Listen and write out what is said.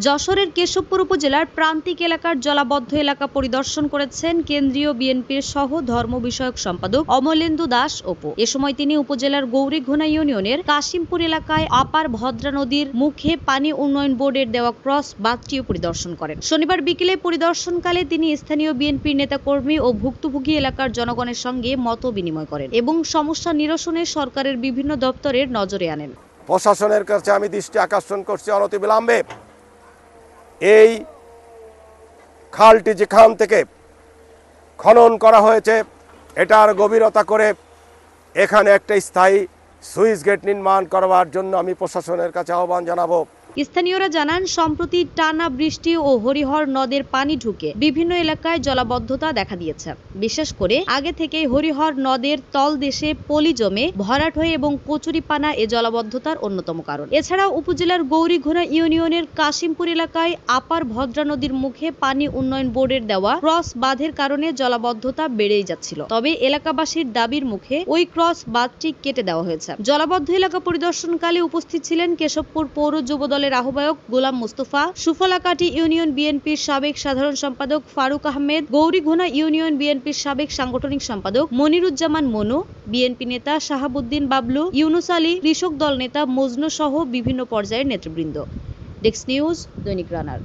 যশোরের কেশবপুর উপজেলার প্রান্তিক এলাকার জলাবদ্ধ এলাকা পরিদর্শন করেছেন কেন্দ্রীয় বিএনপির সহ ধর্ম বিষয়ক সম্পাদক অমলেন্দু দাস অপু। এ সময় তিনি উপজেলার গৌরীঘোনা ইউনিয়নের কাশিমপুর এলাকায় আপার ভদ্রা নদীর মুখে পানি উন্নয়ন বোর্ডের দেওয়া ক্রস বাঁধটিও পরিদর্শন করেন। শনিবার বিকেলে পরিদর্শনকালে তিনি স্থানীয় বিএনপির নেতাকর্মী ও ভুক্তভোগী এলাকার জনগণের সঙ্গে মত বিনিময় করেন এবং সমস্যা নিরসনে সরকারের বিভিন্ন দপ্তরের নজরে আনেন। প্রশাসনের কাছে আমি দৃষ্টি আকর্ষণ করছি অনতিবিলম্বে এই খালটি যেখান থেকে খনন করা হয়েছে এটার গভীরতা করে এখানে একটা স্থায়ী সুইচ গেট নির্মাণ করবার জন্য আমি প্রশাসনের কাছে আহ্বান জানাবো। স্থানীয়রা জানান, সম্প্রতি টানা বৃষ্টি ও হরিহর নদের পানি ঢুকে বিভিন্ন এলাকায় জলাবদ্ধতা দেখা দিয়েছে। বিশেষ করে আগে থেকেই হরিহর নদের তলদেশে পলি জমে ভরাট হয়ে এবং কচুরিপানা এ জলাবদ্ধতার অন্যতম কারণ। এছাড়াও উপজেলার গৌরীঘোনা ইউনিয়নের কাশিমপুর এলাকায় আপার ভদ্রা নদীর মুখে পানি উন্নয়ন বোর্ডের দেওয়া ক্রস বাঁধের কারণে জলাবদ্ধতা বেড়েই যাচ্ছিল। তবে এলাকাবাসীর দাবির মুখে ওই ক্রস বাঁধটি কেটে দেওয়া হয়েছে। জলাবদ্ধ এলাকা পরিদর্শনকালে উপস্থিত ছিলেন কেশবপুর পৌর যুবদল আহ্বায়ক গোলাম মুস্তফা, সুফলাকাটি ইউনিয়ন বিএনপির সাবেক সাধারণ সম্পাদক ফারুক আহমেদ, গৌরীঘোনা ইউনিয়ন বিএনপির সাবেক সাংগঠনিক সম্পাদক মনিরুজ্জামান মনু, বিএনপি নেতা শাহাবুদ্দিন বাবলু, ইউনুস আলী, কৃষক দল নেতা মজনু সহ বিভিন্ন পর্যায়ের নেতৃবৃন্দ। ডেস্ক নিউজ, দৈনিক রানার।